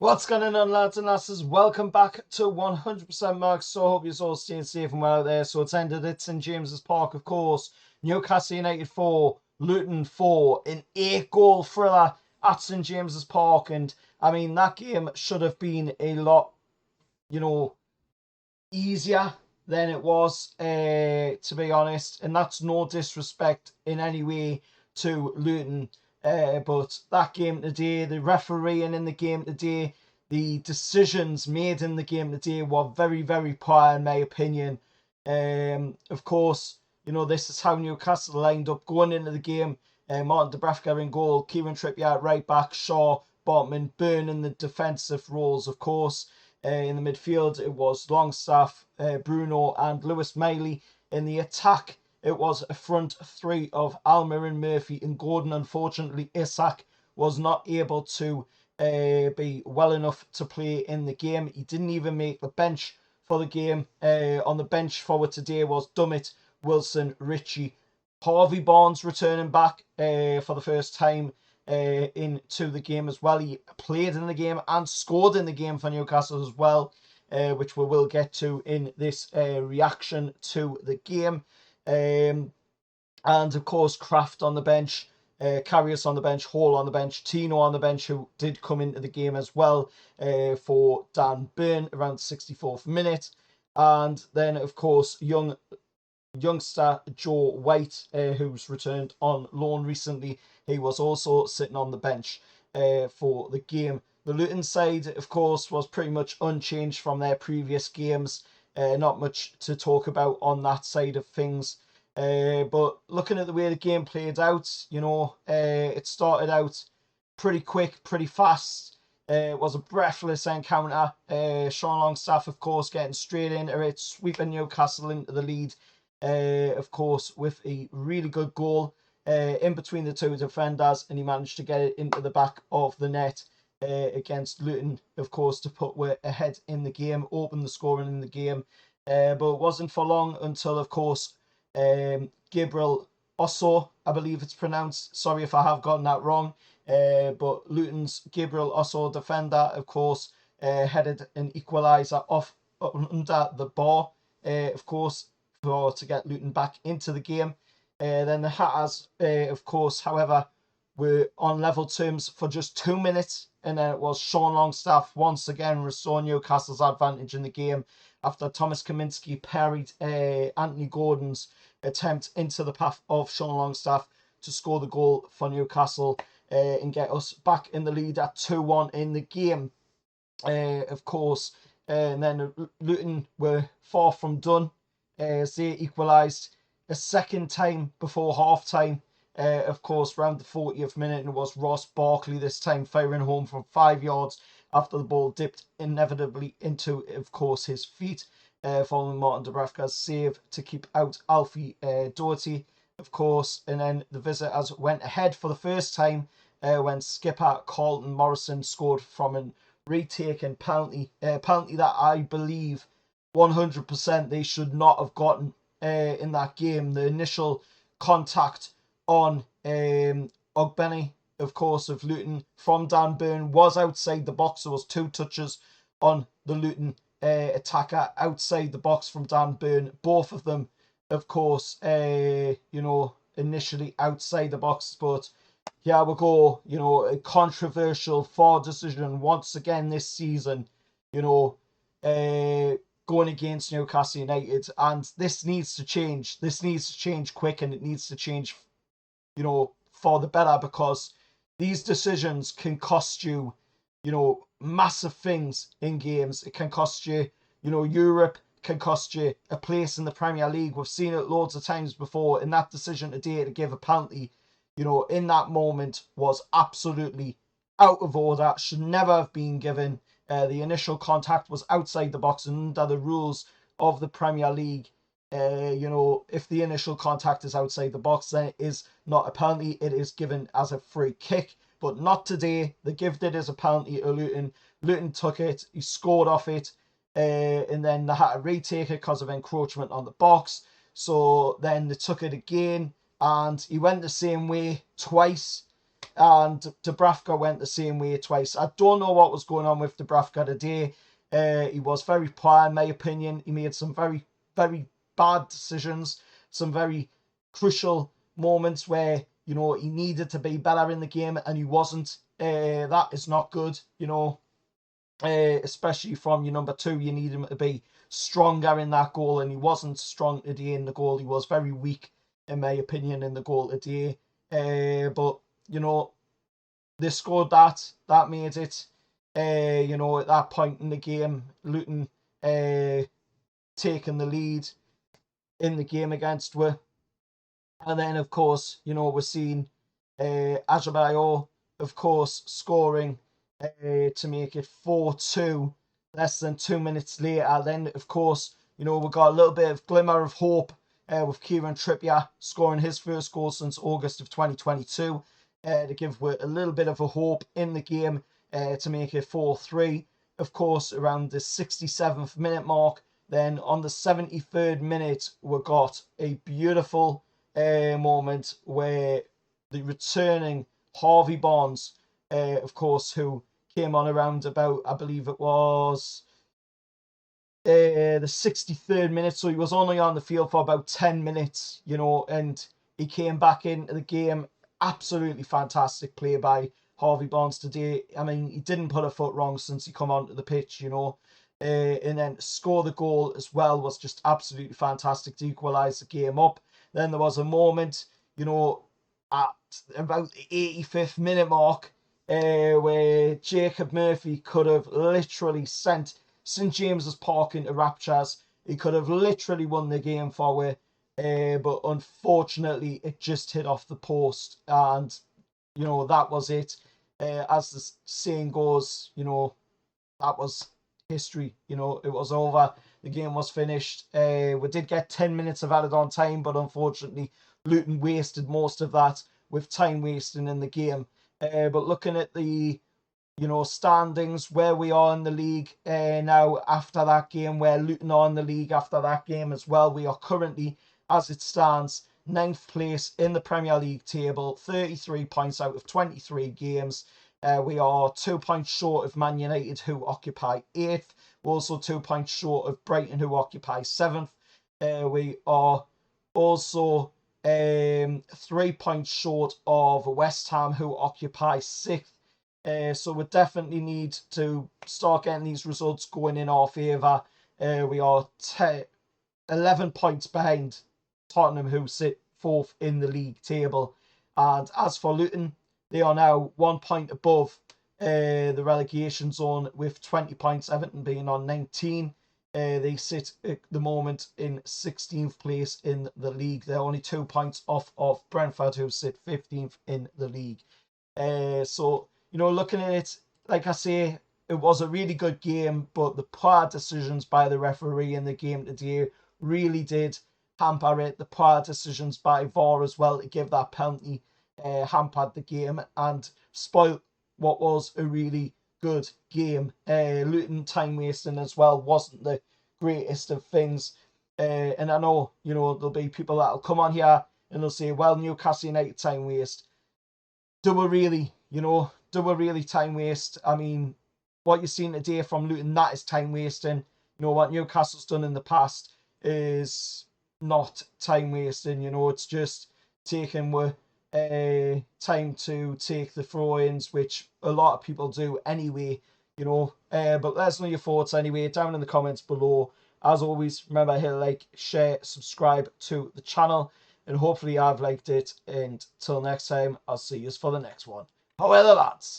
What's going on, lads and lasses? Welcome back to 100% Mark. So I hope you're all staying safe and well out there. So it's ended at St James's Park, of course. Newcastle United 4, Luton 4, an 8-goal thriller at St James's Park. And I mean, that game should have been a lot, easier than it was, to be honest. And that's no disrespect in any way to Luton. But that game today, the refereeing in the game today, the decisions made in the game today were very, very poor in my opinion. Of course, this is how Newcastle lined up going into the game. Martin Dubravka in goal, Kieran Trippier at right back, Shaw, Botman, Byrne in the defensive roles, of course. In the midfield, it was Longstaff, Bruno, and Lewis Miley. In the attack, it was a front three of Almiron, Murphy, and Gordon. Unfortunately, Isak was not able to be well enough to play in the game. He didn't even make the bench for the game. On the bench forward today was Dummett, Wilson, Ritchie, Harvey Barnes returning back for the first time into the game as well. He played in the game and scored in the game for Newcastle as well, which we will get to in this reaction to the game. And of course, Kraft on the bench, Karius on the bench, Hall on the bench, Tino on the bench, who did come into the game as well for Dan Burn around the 64th minute. And then, of course, youngster Joe White, who's returned on loan recently. He was also sitting on the bench for the game. The Luton side, of course, was pretty much unchanged from their previous games. Not much to talk about on that side of things. But looking at the way the game played out, it started out pretty quick, pretty fast. It was a breathless encounter. Sean Longstaff, of course, getting straight into it, sweeping Newcastle into the lead. Of course, with a really good goal in between the two defenders, and he managed to get it into the back of the net against Luton, of course, to put we're ahead in the game, open the scoring in the game. But it wasn't for long until, of course, Gabriel Osso, I believe it's pronounced. Sorry if I have gotten that wrong. But Luton's Gabriel Osso, defender, of course, headed an equaliser off under the bar, of course, to get Luton back into the game. Then the Hatters, of course, however, were on level terms for just 2 minutes, and then it was Sean Longstaff once again restoring Newcastle's advantage in the game after Thomas Kaminski parried Anthony Gordon's attempt into the path of Sean Longstaff to score the goal for Newcastle and get us back in the lead at 2-1 in the game. Of course, and then Luton were far from done as they equalised a second time before half time. Of course, around the 40th minute, and it was Ross Barkley this time firing home from 5 yards after the ball dipped inevitably into, of course, his feet, following Martin Dubravka's save to keep out Alfie Doherty, of course. And then the visitors went ahead for the first time when skipper Carlton Morrison scored from a retaken penalty, penalty that I believe 100% they should not have gotten in that game. The initial contact on Ogbeni, of course, of Luton from Dan Burn was outside the box. There was 2 touches on the Luton attacker outside the box from Dan Burn. Both of them, of course, initially outside the box. But here we go, a controversial VAR decision once again this season, going against Newcastle United. And this needs to change. This needs to change quick, and it needs to change for the better, because these decisions can cost you, massive things in games. It can cost you, Europe, can cost you a place in the Premier League. We've seen it loads of times before, and that decision today to give a penalty, in that moment was absolutely out of order, should never have been given. The initial contact was outside the box, and under the rules of the Premier League, if the initial contact is outside the box, then it is not a penalty. It is given as a free kick, but not today. They gave it as a penalty to Luton. Luton took it. He scored off it, and then they had to retake it because of encroachment on the box. So then they took it again, and he went the same way twice. and Dubravka went the same way twice. I don't know what was going on with Dubravka today. He was very poor, in my opinion. He made some very, very bad decisions, some very crucial moments where, you know, he needed to be better in the game and he wasn't. That is not good, you know. Especially from your number two, you need him to be stronger in that goal, and he wasn't strong today in the goal. He was very weak, in my opinion, in the goal today. But you know, they scored that. That made it. You know, at that point in the game, Luton taking the lead in the game against Wi. And then, of course, you know, we're seeing Adebayor, of course, scoring to make it 4-2 less than 2 minutes later. Then, of course, you know, we got a little bit of glimmer of hope with Kieran Trippier scoring his first goal since August of 2022 to give a little bit of a hope in the game to make it 4-3. Of course, around the 67th minute mark. Then on the 73rd minute, we got a beautiful moment where the returning Harvey Barnes, of course, who came on around about, I believe it was the 63rd minute, so he was only on the field for about 10 minutes, you know, and he came back into the game. Absolutely fantastic play by Harvey Barnes today. I mean, he didn't put a foot wrong since he come onto the pitch, you know. And then score the goal as well was just absolutely fantastic to equalise the game up. Then there was a moment, you know, at about the 85th minute mark where Jacob Murphy could have literally sent St James's Park into raptures. He could have literally won the game for it, but unfortunately it just hit off the post, and you know that was it. As the saying goes, you know, that was history. You know, it was over. The game was finished. We did get 10 minutes of added on time, but unfortunately Luton wasted most of that with time wasting in the game. But looking at the, you know, standings, where we are in the league now after that game, where Luton are in the league after that game as well, we are currently, as it stands, 9th place in the Premier League table, 33 points out of 23 games. We are 2 points short of Man United, who occupy 8th. We're also 2 points short of Brighton, who occupy 7th. We are also 3 points short of West Ham, who occupy 6th. So we definitely need to start getting these results going in our favour. We are 11 points behind Tottenham, who sit 4th in the league table. And as for Luton, they are now 1 point above the relegation zone with 20 points, Everton being on 19. They sit at the moment in 16th place in the league. They're only 2 points off of Brentford, who sit 15th in the league. So, you know, looking at it, like I say, it was a really good game, but the poor decisions by the referee in the game today really did hamper it. The poor decisions by VAR as well to give that penalty hampered the game and spoiled what was a really good game. Luton time wasting as well wasn't the greatest of things. And I know, you know, there'll be people that'll come on here and they'll say, well, Newcastle United time waste. Do we really, you know, do we really time waste? I mean, what you're seeing today from Luton, that is time wasting. You know, what Newcastle's done in the past is not time wasting. You know, it's just taking time to take the throw-ins, which a lot of people do anyway, you know. But let us know your thoughts anyway down in the comments below. As always, remember, hit like, share, subscribe to the channel, and hopefully I've liked it. And till next time, I'll see you for the next one. However, lads.